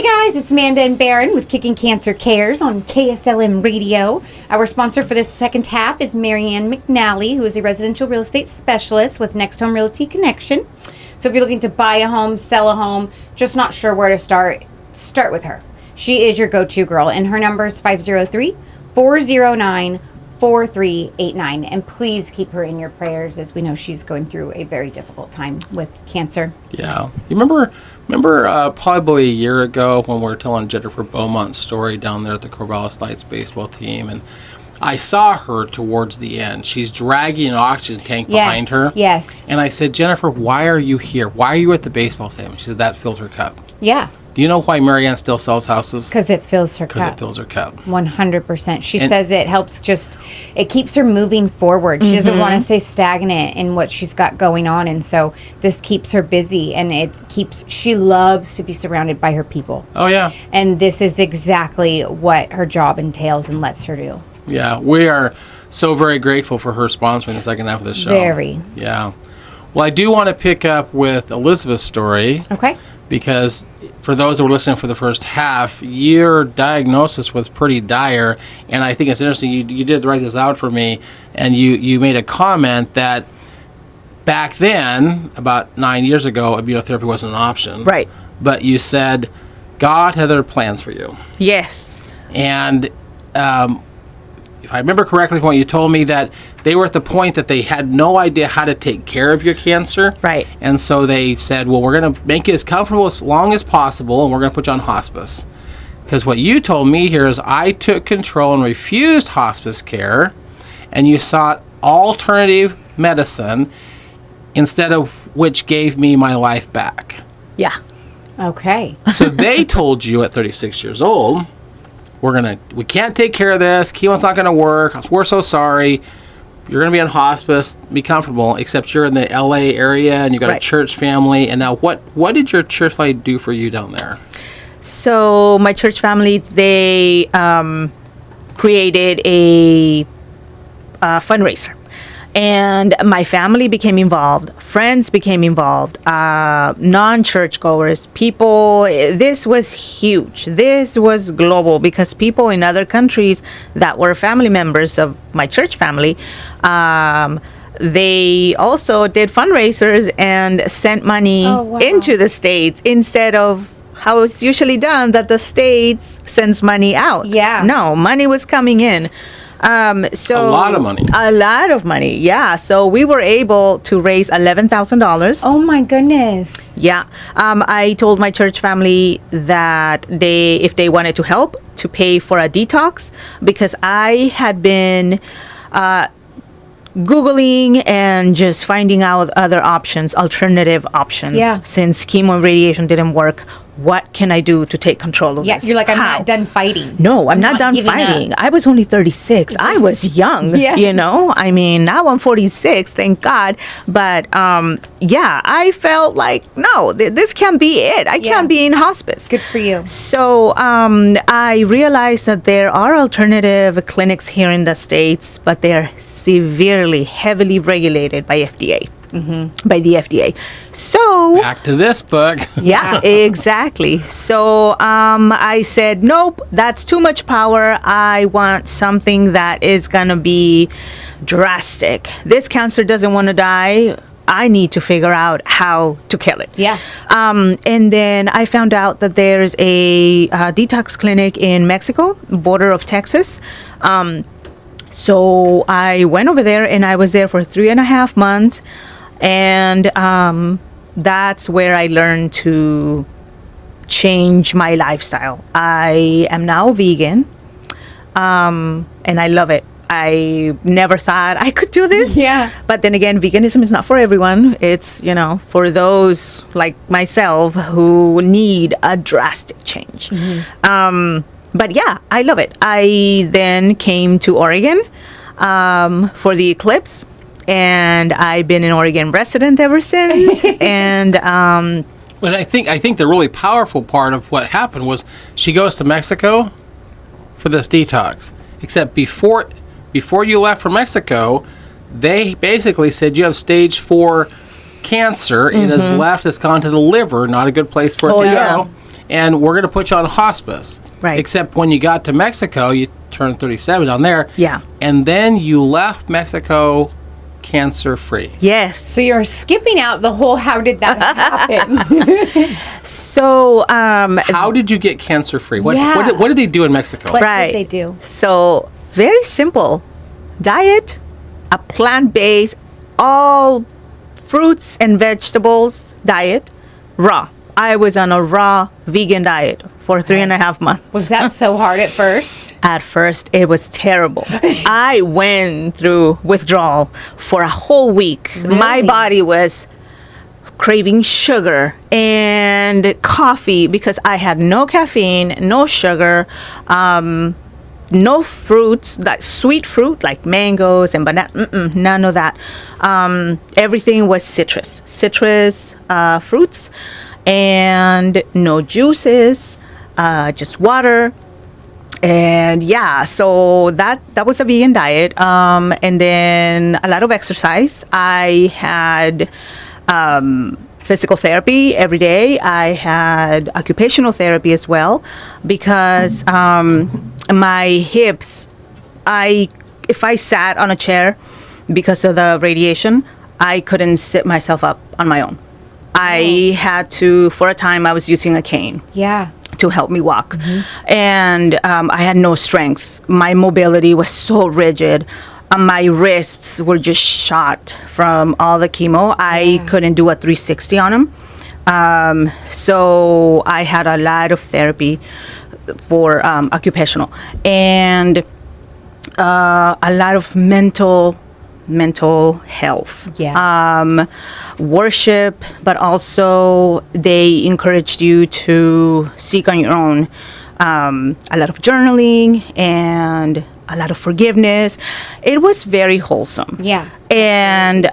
Hey guys, it's Amanda and Barron with Kickin'Cancer Cares on KSLM Radio. Our sponsor for this second half is Marianne McNally, who is a residential real estate specialist with Next Home Realty Connection. So if you're looking to buy a home, sell a home, just not sure where to start with her. She is your go-to girl, and her number is 503-409-4389. And please keep her in your prayers, as we know she's going through a very difficult time with cancer. Yeah. You remember probably a year ago when we were telling Jennifer Beaumont's story down there at the Corvallis Knights baseball team, and I saw her towards the end. She's dragging an oxygen tank behind her. Yes. And I said, Jennifer, why are you here? Why are you at the baseball stadium? She said, that fills her cup. Yeah. Do you know why Marianne still sells houses? Because it fills her cup. Because it fills her cup. 100%. She says it helps it keeps her moving forward. She doesn't want to stay stagnant in what she's got going on. And so this keeps her busy, and she loves to be surrounded by her people. Oh, yeah. And this is exactly what her job entails and lets her do. Yeah. We are so very grateful for her sponsoring the second half of the show. Very. Yeah. Well, I do want to pick up with Elizabeth's story. Okay. Because for those that were listening for the first half, your diagnosis was pretty dire, and I think it's interesting. You did write this out for me, and you made a comment that back then, about 9 years ago, immunotherapy wasn't an option. Right. But you said God had other plans for you. Yes. And if I remember correctly from what you told me, that they were at the point that they had no idea how to take care of your cancer. Right. And so they said, well, we're going to make you as comfortable as long as possible, and we're going to put you on hospice. Because what you told me here is I took control and refused hospice care, and you sought alternative medicine, instead of which gave me my life back. Yeah. Okay. So they told you at 36 years old, we can't take care of this. Chemo's not going to work. We're so sorry. You're going to be on hospice. Be comfortable, except you're in the LA area and you've got a church family. And now what did your church family do for you down there? So my church family, they created a fundraiser. And my family became involved, friends became involved, non-churchgoers, people. This was huge. This was global, because people in other countries that were family members of my church family, they also did fundraisers and sent money into the States, instead of how it's usually done, that the States sends money out. Yeah. No, money was coming in. So a lot of money. A lot of money, yeah. So we were able to raise $11,000. Oh my goodness. Yeah. I told my church family that if they wanted to help, to pay for a detox, because I had been Googling and just finding out other options, alternative options. Yeah. Since chemo and radiation didn't work, what can I do to take control of this? Yeah, you're like, I'm not done fighting. No, I'm not done giving fighting. up. I was only 36. I was young, you know? I mean, now I'm 46, thank God. But, yeah, I felt like, no, this can't be it. I can't be in hospice. Good for you. So I realized that there are alternative clinics here in the States, but they're severely, heavily regulated by FDA. By the FDA. So back to this book. Yeah, exactly. So I said, nope, that's too much power. I want something that is going to be drastic. This cancer doesn't want to die. I need to figure out how to kill it. Yeah. And then I found out that there's a detox clinic in Mexico, border of Texas. So I went over there, and I was there for 3.5 months. And that's where I learned to change my lifestyle. I am now vegan, and I love it. I never thought I could do this. Yeah. But then again, veganism is not for everyone. It's, for those like myself who need a drastic change. But yeah, I love it. I then came to Oregon for the eclipse. And I've been an Oregon resident ever since. And but I think the really powerful part of what happened was she goes to Mexico for this detox. Except before you left for Mexico, they basically said you have stage 4 cancer. It has left. It's gone to the liver. Not a good place for it to go. and we're going to put you on hospice. Right. Except when you got to Mexico, you turned 37 down there. Yeah. And then you left Mexico cancer-free. Yes. So you're skipping out the whole how did that happen? So, How did you get cancer-free? Yeah. What did they do in Mexico? What Right. did they do? So, very simple. Diet, a plant-based, all fruits and vegetables diet, raw. I was on a raw vegan diet for 3.5 months. Was that so hard at first? At first, it was terrible. I went through withdrawal for a whole week. My Really? body was craving sugar and coffee because I had no caffeine, no sugar, no fruits, like sweet fruit like mangoes and banana. None of that. Everything was citrus fruits, and no juices, just water. And yeah, so that was a vegan diet. And then a lot of exercise. I had physical therapy every day. I had occupational therapy as well because my hips, if I sat on a chair because of the radiation, I couldn't sit myself up on my own. I had to, for a time, I was using a cane Yeah. to help me walk. And I had no strength. My mobility was so rigid. My wrists were just shot from all the chemo. I couldn't do a 360 on them. So I had a lot of therapy for occupational and a lot of mental health. Yeah. Worship, but also they encouraged you to seek on your own. A lot of journaling and a lot of forgiveness. It was very wholesome. Yeah. And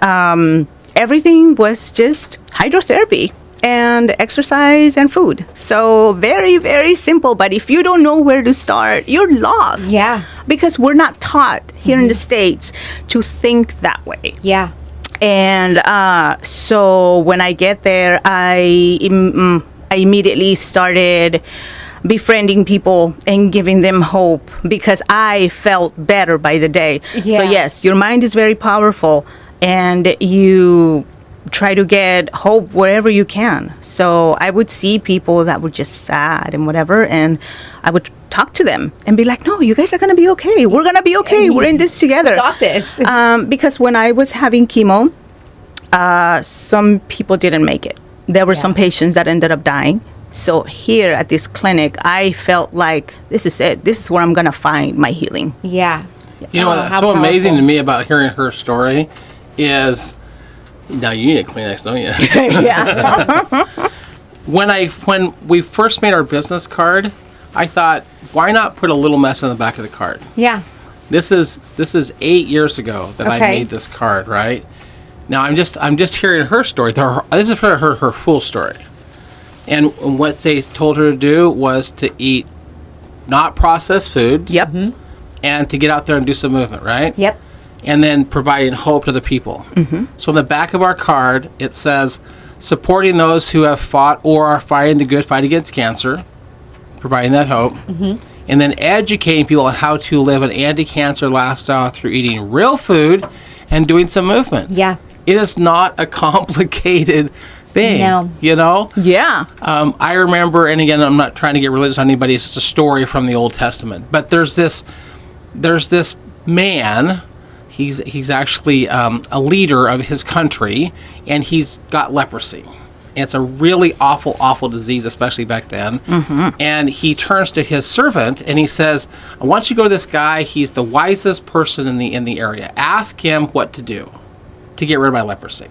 everything was just hydrotherapy and exercise and food. So very, very simple. But if you don't know where to start, you're lost. Yeah. Because we're not taught here in the States to think that way. Yeah. And so when I get there, I immediately started befriending people and giving them hope because I felt better by the day. Yeah. So yes, your mind is very powerful and you try to get hope wherever you can. So I would see people that were just sad and whatever, and I would talk to them and be like, no, you guys are going to be okay. We're going to be okay. We're in this together. Got this. Because when I was having chemo, some people didn't make it. There were some patients that ended up dying. So here at this clinic, I felt like this is it. This is where I'm going to find my healing. Yeah. You know what's how so amazing to powerful. me about hearing her story is, now you need a Kleenex, don't you? Yeah. When we first made our business card, I thought, why not put a little mess on the back of the card? Yeah. This is 8 years ago that I Okay. made this card, right? Now I'm just hearing her story. This is her full story. And what they told her to do was to eat not processed foods. Yep. And to get out there and do some movement, right? Yep. And then providing hope to the people. So on the back of our card, it says, supporting those who have fought or are fighting the good fight against cancer, providing that hope, and then educating people on how to live an anti-cancer lifestyle through eating real food and doing some movement. Yeah. It is not a complicated thing. No. You know? Yeah. I remember, and again, I'm not trying to get religious on anybody, it's just a story from the Old Testament. But there's this man, he's actually a leader of his country, and he's got leprosy. It's a really awful, awful disease, especially back then. And he turns to his servant and he says, I want you to go to this guy. He's the wisest person in the area. Ask him what to do to get rid of my leprosy.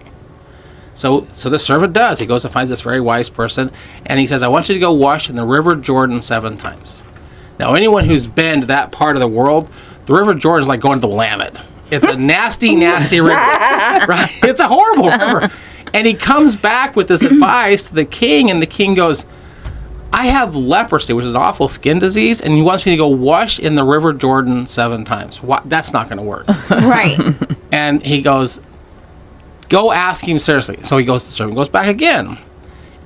So the servant does. He goes and finds this very wise person, and he says, I want you to go wash in the River Jordan 7 times. Now, anyone who's been to that part of the world, the River Jordan is like going to the Willamette. It's a nasty, nasty river. Right? It's a horrible river. And he comes back with this advice to the king, and the king goes, I have leprosy, which is an awful skin disease, and he wants me to go wash in the River Jordan 7 times. That's not going to work. Right. And he goes, go ask him seriously. So he goes, the servant goes back again.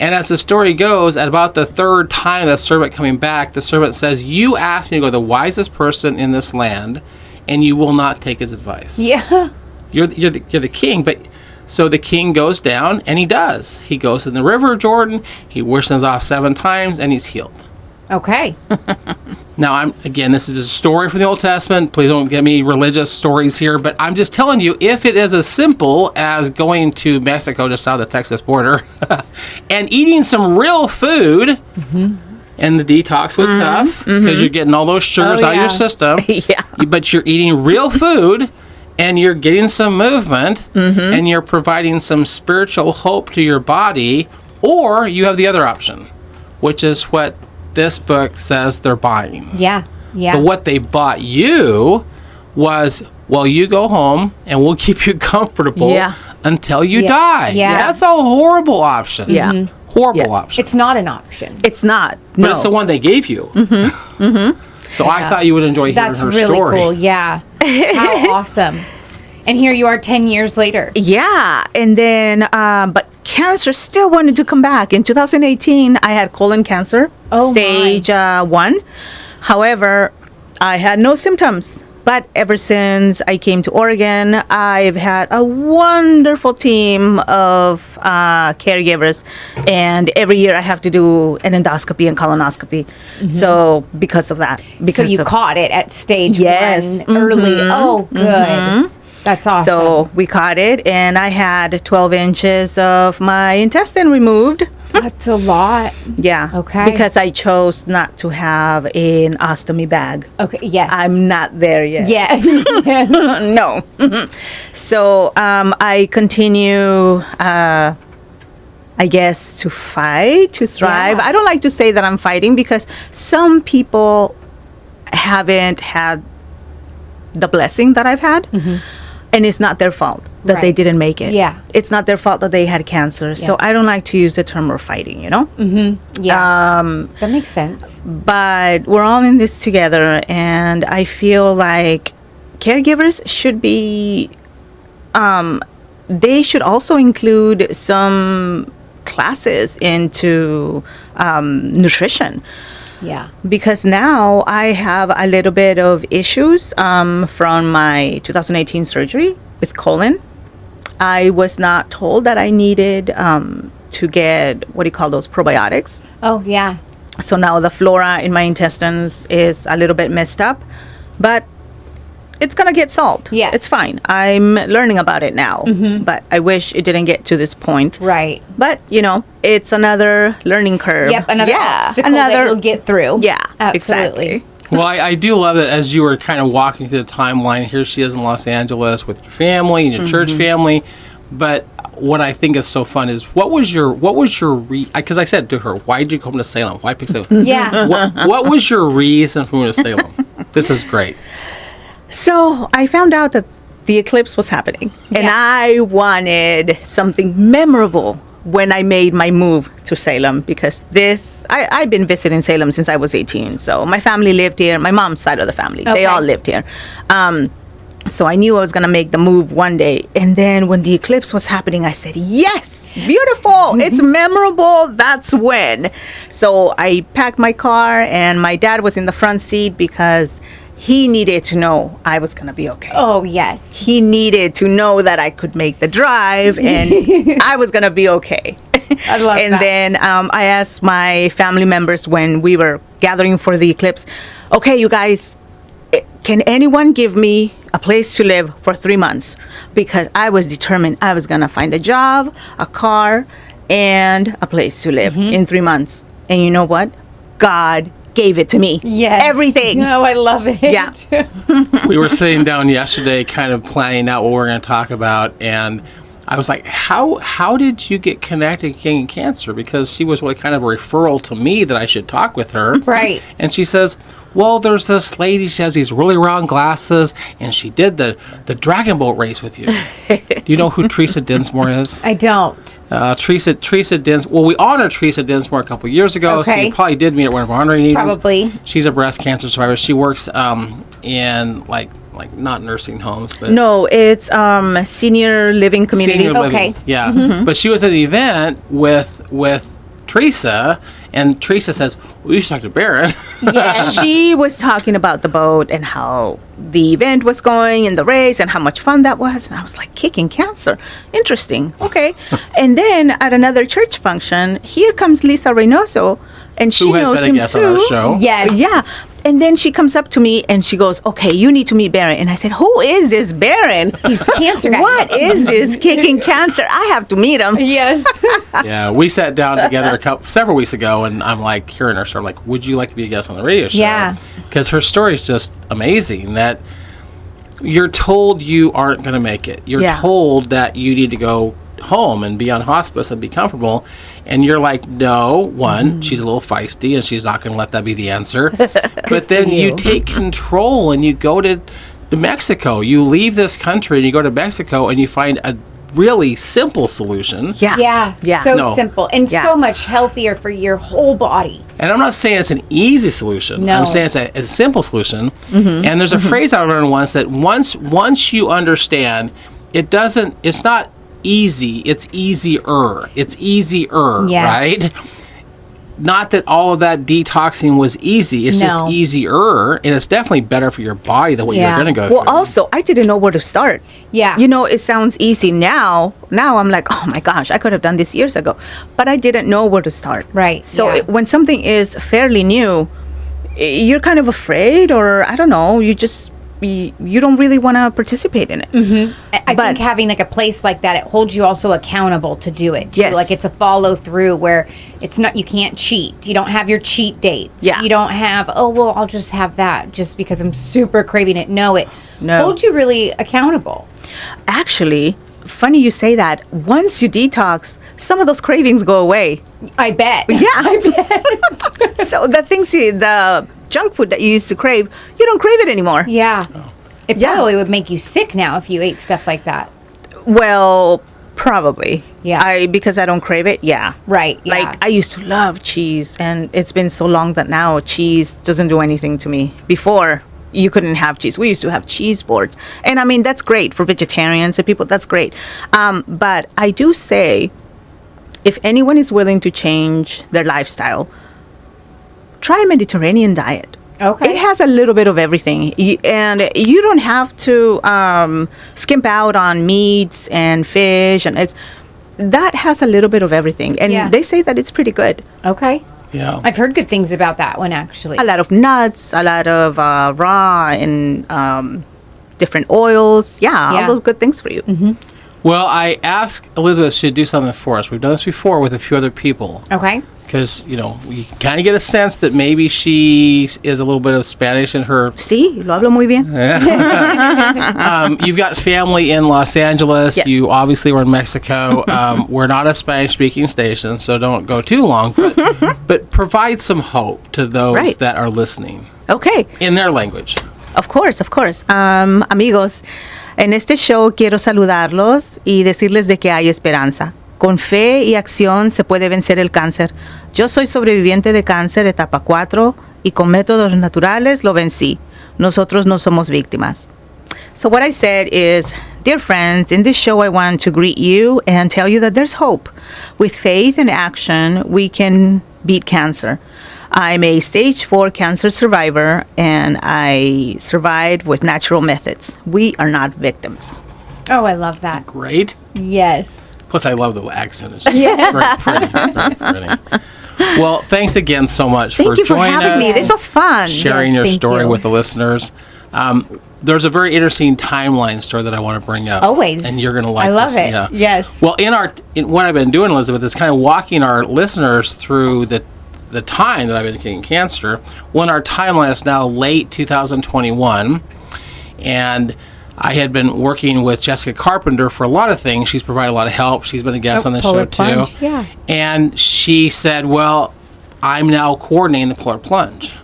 And as the story goes, at about the third time the servant coming back, the servant says, "You asked me to go to the wisest person in this land, and you will not take his advice." Yeah. You're the king, but so the king goes down, and he does. He goes in the river Jordan. He whistles off 7 times, and he's healed. Okay. Now, this is a story from the Old Testament. Please don't get me religious stories here, but I'm just telling you, if it is as simple as going to Mexico, just south of the Texas border, and eating some real food, and the detox was tough because you're getting all those sugars out of your system, but you're eating real food, and you're getting some movement, and you're providing some spiritual hope to your body, or you have the other option, which is what this book says they're buying. Yeah. But what they bought you was, well, you go home and we'll keep you comfortable until you die. Yeah. That's a horrible option. Yeah. Horrible option. It's not an option. It's not. But it's the one they gave you. So I thought you would enjoy hearing That's her really story. cool. Yeah. How awesome. And here you are 10 years later. Yeah. And then, but cancer still wanted to come back. In 2018, I had colon cancer, stage 1. However, I had no symptoms. But ever since I came to Oregon, I've had a wonderful team of caregivers. And every year I have to do an endoscopy and colonoscopy. So because of that. So you caught it at stage 1 early. Oh, good. That's awesome. So we caught it, and I had 12 inches of my intestine removed. That's a lot. Yeah. Okay. Because I chose not to have an ostomy bag. Okay, yes. I'm not there yet. Yeah. No. So I continue, I guess, to fight, to thrive. Yeah. I don't like to say that I'm fighting because some people haven't had the blessing that I've had. And it's not their fault that they didn't make it. Yeah. It's not their fault that they had cancer. So I don't like to use the term we're fighting, you know? Yeah. That makes sense. But we're all in this together, and I feel like caregivers should be, they should also include some classes into nutrition. Yeah. Because now I have a little bit of issues from my 2018 surgery with colon. I was not told that I needed to get, what do you call those, probiotics. Oh, yeah. So now the flora in my intestines is a little bit messed up. But it's going to get solved. Yeah. It's fine. I'm learning about it now. But I wish it didn't get to this point. Right. But, you know, it's another learning curve. Yep, another obstacle that you'll get through. Yeah, Absolutely. exactly. Well, I do love that as you were kind of walking through the timeline, here she is in Los Angeles with your family and your church family. But what I think is so fun is what was your because I said to her, why did you come to Salem? Why pick Salem? Yeah. What was your reason for moving to Salem? This is great. So I found out that the eclipse was happening, and I wanted something memorable when I made my move to Salem, because I've been visiting Salem since I was 18. So my family lived here, my mom's side of the family, they all lived here. So I knew I was going to make the move one day. And then when the eclipse was happening, I said, yes, beautiful. It's memorable. That's when. So I packed my car, and my dad was in the front seat because he needed to know I was going to be okay. Oh, yes. He needed to know that I could make the drive and I was going to be okay. I love and that. then I asked my family members when we were gathering for the eclipse, okay, you guys, can anyone give me a place to live for 3 months? Because I was determined I was going to find a job, a car, and a place to live in 3 months. And you know what? God gave it to me. Yes. Everything. No, I love it. Yeah. We were sitting down yesterday kind of planning out what we're going to talk about, and I was like, how did you get connected to Kickin'Cancer? Because she was really kind of a referral to me that I should talk with her. Right. And she says, well, there's this lady, she has these really round glasses, and she did the dragon boat race with you. Do you know who Teresa Dinsmore is? I don't. Teresa Dinsmore. Well, we honored Teresa Dinsmore a couple years ago, so Okay. you probably did meet at one of our honoring meetings. Probably. She's a breast cancer survivor. She works in like not nursing homes, but No, it's senior living communities. senior living. Okay. Yeah, but she was at an event with Teresa, and Teresa says, "We should talk to Baron." Yeah. She was talking about the boat and how the event was going and the race and how much fun that was. And I was like, Kicking Cancer. Interesting. Okay. And then at another church function, here comes Lisa Reynoso, and she Who has knows been a him guest too. on our show. Yes. Yeah. And then she comes up to me and she goes, okay, you need to meet Baron. And I said, who is this Baron? He's a cancer guy. What is this Kicking Cancer? I have to meet him. Yes. Yeah, we sat down together several weeks ago, and I'm like, hearing her story, I'm like, would you like to be a guest on the radio show? Yeah. Because her story is just amazing, that you're told you aren't going to make it. You're Yeah. told that you need to go home and be on hospice and be comfortable. And you're like, no, one, she's a little feisty, and she's not going to let that be the answer. But then you take control, and you go to Mexico. You leave this country, and you go to Mexico, and you find a really simple solution. Yeah. Yeah. Yeah. So No. simple and Yeah. so much healthier for your whole body. And I'm not saying it's an easy solution. No. I'm saying it's a simple solution. And there's a phrase I learned once that once you understand, it's not easy, it's easier. It's easier, Yes. right? Not that all of that detoxing was easy. It's just No. easier, and it's definitely better for your body than what Yeah. you're going to go Well, through. also, I didn't know where to start. Yeah. You know, it sounds easy now. Now I'm like, oh my gosh, I could have done this years ago. But I didn't know where to start. Right, So yeah. when something is fairly new, you're kind of afraid, or I don't know, you don't really want to participate in it. I But- think having like a place like that, it holds you also accountable to do it. Too. Yes. Like it's a follow through where it's not, you can't cheat. You don't have your cheat dates. Yeah. You don't have, oh, well, I'll just have that just because I'm super craving it. No, it No. holds you really accountable. Actually, funny you say that. Once you detox, some of those cravings go away. I bet. Yeah. So the junk food that you used to crave, you don't crave it anymore. Yeah. It Yeah. probably would make you sick now if you ate stuff like that. Well, probably. Yeah. Because I don't crave it. Yeah. Right. Yeah. Like I used to love cheese, and it's been so long that now cheese doesn't do anything to me. Before, you couldn't have cheese. We used to have cheese boards, and I mean that's great for vegetarians and people. That's great. But I do say, if anyone is willing to change their lifestyle, try a Mediterranean diet. Okay. It has a little bit of everything, and you don't have to skimp out on meats and fish and eggs. That has a little bit of everything, and Yeah. they say that it's pretty good. Okay. Yeah. I've heard good things about that one actually. A lot of nuts, a lot of raw and different oils. Yeah, Yeah. all those good things for you. Well, I asked Elizabeth to do something for us. We've done this before with a few other people. Okay. Because, we kind of get a sense that maybe she is a little bit of Spanish in her. Sí, lo hablo muy bien. You've got family in Los Angeles. Yes. You obviously were in Mexico. We're not a Spanish-speaking station, so don't go too long. But provide some hope to those Right. that are listening Okay. in their language. Of course, of course. Amigos, en este show quiero saludarlos y decirles de que hay esperanza. Con fe y acción se puede vencer el cáncer. Yo soy sobreviviente de cáncer etapa 4 y con métodos naturales lo vencí. Nosotros no somos víctimas. So what I said is, dear friends, in this show I want to greet you and tell you that there's hope. With faith and action, we can beat cancer. I'm a stage 4 cancer survivor, and I survived with natural methods. We are not victims. Oh, I love that. Great. Yes. Plus, I love the accent. It's very pretty. Very pretty. Well, thanks again so much Thank you for joining having us, me. This was fun. sharing Yes, your thank story you. with the listeners. There's a very interesting timeline story that I want to bring up. Always. And you're going to like I love this. it. Yeah. Yes. Well, in what I've been doing, Elizabeth, is kind of walking our listeners through the time that I've been Kicking Cancer. When our timeline is now late 2021, and I had been working with Jessica Carpenter for a lot of things. She's provided a lot of help. She's been a guest on the show Polar too. Plunge, yeah. And she said, well, I'm now coordinating the Polar Plunge.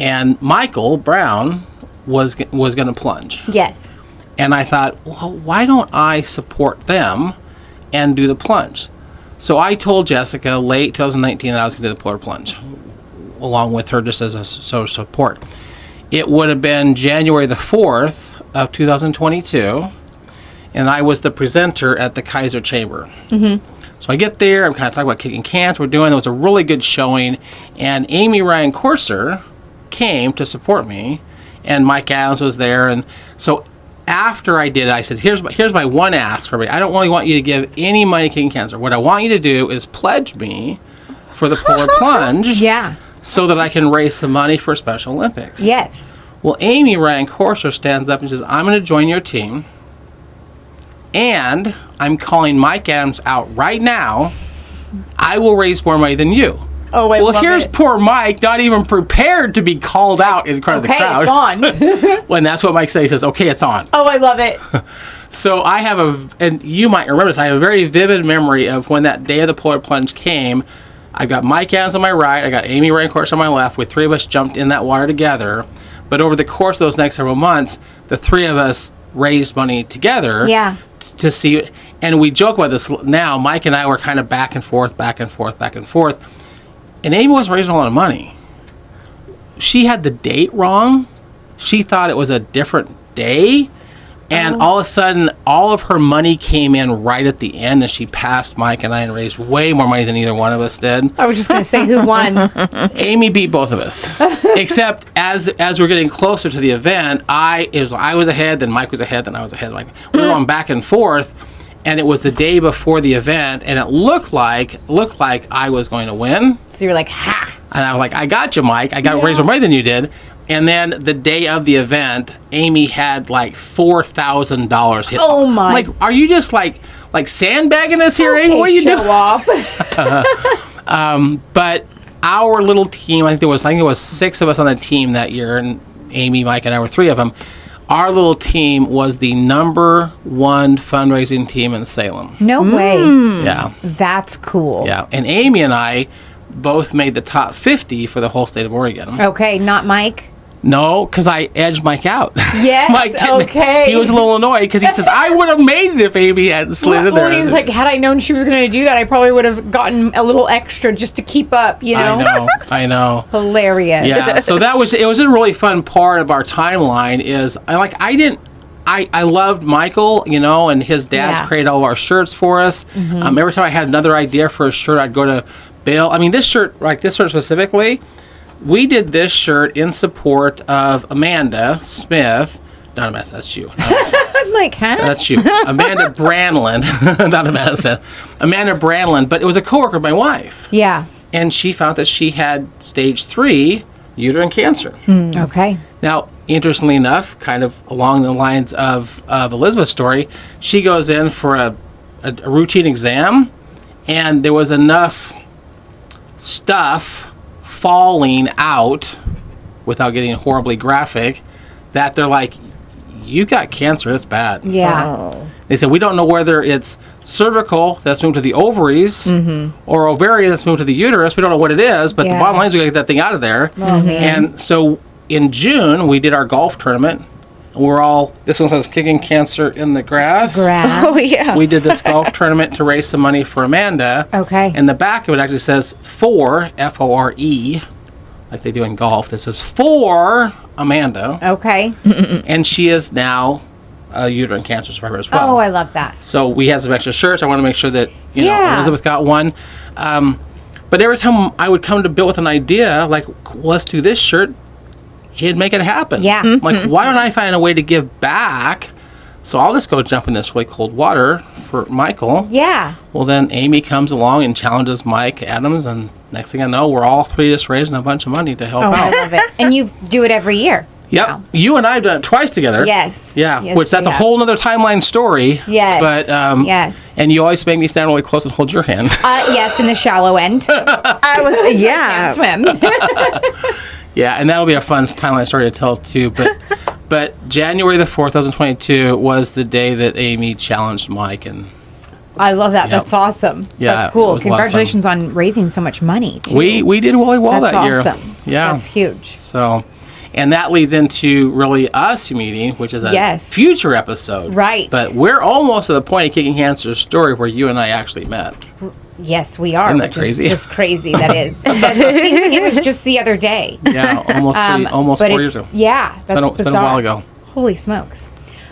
And Michael Brown was going to plunge. Yes. And I thought, well, why don't I support them and do the plunge? So I told Jessica late 2019 that I was going to do the Polar Plunge, along with her just as a support. It would have been January the 4th of 2022, and I was the presenter at the Kaiser Chamber. So I get there, I'm kind of talking about Kicking Cancer we're doing. There was a really good showing, and Amy Ryan Courser came to support me, and Mike Adams was there. And so after I did it, I said, here's my one ask for me. I don't really want you to give any money to Kicking Cancer. What I want you to do is pledge me for the polar plunge. Yeah. So that I can raise some money for Special Olympics. Yes. Well, Amy Ryan Courser stands up and says, I'm going to join your team, and I'm calling Mike Adams out right now. I will raise more money than you. Oh, I love here's it. poor Mike, not even prepared to be called out in front of the crowd. It's on. When that's what Mike says, he says, okay, it's on. Oh, I love it. So I have and you might remember this, I have a very vivid memory of when that day of the polar plunge came. I've got Mike Adams on my right, I got Amy Ryan Courser on my left. We three of us jumped in that water together. But over the course of those next several months, the three of us raised money together. Yeah. To see, and we joke about this now. Mike and I were kind of back and forth, back and forth, back and forth. And Amy wasn't raising a lot of money. She had the date wrong. She thought it was a different day. And all of a sudden, all of her money came in right at the end, and she passed Mike and I and raised way more money than either one of us did. I was just going to say who won. Amy beat both of us. Except as we're getting closer to the event, I was ahead, then Mike was ahead, then I was ahead. Like we were going back and forth, and it was the day before the event, and it looked like I was going to win. So you were like, ha! And I was like, I got you, Mike. I got raise more money than you did. And then the day of the event, Amy had like $4,000 hit. Oh my! Like, are you just like sandbagging us here, Amy? Okay, What are you show doing? off. But our little team, I think there was 6 of us on the team that year, and Amy, Mike, and I were 3 of them. Our little team was the number 1 fundraising team in Salem. No way. Yeah. That's cool. Yeah. And Amy and I both made the top 50 for the whole state of Oregon. Okay, not Mike. No, because I edged Mike out. Yes, Mike didn't. okay. He was a little annoyed because he says, I would have made it if Amy hadn't slid in there. Well, he's like, had I known she was going to do that, I probably would have gotten a little extra just to keep up, you know? I know. Hilarious. Yeah, so it was a really fun part of our timeline is, I loved Michael, you know, and his dad's Yeah. created all of our shirts for us. Every time I had another idea for a shirt, I'd go to Bill. I mean, this shirt specifically, we did this shirt in support of Amanda Smith. Not Amanda, that's you. I'm like, huh? That's you. Amanda Brandlin. Not Amanda Smith. Amanda Brandlin, but it was a coworker of my wife. Yeah. And she found that she had stage 3 uterine cancer. Okay. Now, interestingly enough, kind of along the lines of Elizabeth's story, she goes in for a routine exam, and there was enough stuff falling out, without getting horribly graphic, that they're like, you got cancer, it's bad. Yeah. Oh. They said, we don't know whether it's cervical that's moved to the ovaries or ovarian that's moved to the uterus. We don't know what it is, but Yeah. the bottom line is we got to get that thing out of there. Oh, man. And so in June, we did our golf tournament. This one says Kicking Cancer in the Grass. Oh, yeah. We did this golf tournament to raise some money for Amanda. Okay. And the back of it actually says for, F-O-R-E, like they do in golf. This is for Amanda. Okay. And she is now a uterine cancer survivor as well. Oh, I love that. So we had some extra shirts. I want to make sure that Yeah. Elizabeth got one. But every time I would come to Bill with an idea, like, let's do this shirt, he'd make it happen. Yeah. Like, why don't I find a way to give back? So I'll just go jump in this really cold water for Michael. Yeah. Well, then Amy comes along and challenges Mike Adams, and next thing I know, we're all 3 just raising a bunch of money to help Oh, I out. love it. And you do it every year. Yep. now. You and I have done it twice together. Yes. Yeah. Yes, Which that's we a have. whole nother timeline story. Yes. But yes. And you always make me stand really close and hold your hand. Yes, in the shallow end. I was, yeah. Swim. Yeah, and that'll be a fun timeline story to tell too. But January the 4th, 2022 was the day that Amy challenged Mike, and I love that. Yep. That's awesome. Yeah, That's it cool. was a lot of fun. Congratulations on raising so much money, too. we did really well That's that year. awesome. Yeah, That's huge. So, and that leads into really us meeting, which is a Yes. future episode. Right. But we're almost at the point of Kicking Cancer's story where you and I actually met. Yes, we are. Isn't that which crazy? Is just crazy, that is. That seems like it was just the other day. Yeah, almost But 4 years it's, ago. yeah, that's It's bizarre. been a while ago. Holy smokes.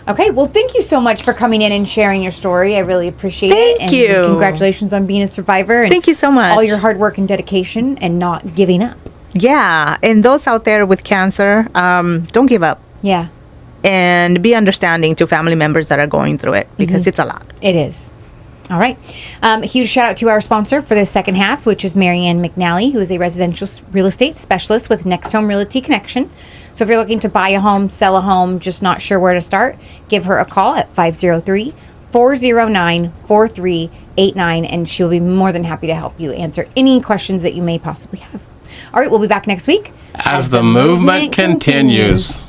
Okay, well, thank you so much for coming in and sharing your story. I really appreciate it. Thank you. And congratulations on being a survivor. And Thank you so much. all your hard work and dedication and not giving up. Yeah, and those out there with cancer, don't give up. Yeah, And be understanding to family members that are going through it, because it's a lot. it is. All right. A huge shout out to our sponsor for this second half, which is Marianne McNally, who is a residential real estate specialist with Next Home Realty Connection. So if you're looking to buy a home, sell a home, just not sure where to start, give her a call at 503-409-4389, and she'll be more than happy to help you answer any questions that you may possibly have. All right, we'll be back next week As the movement continues.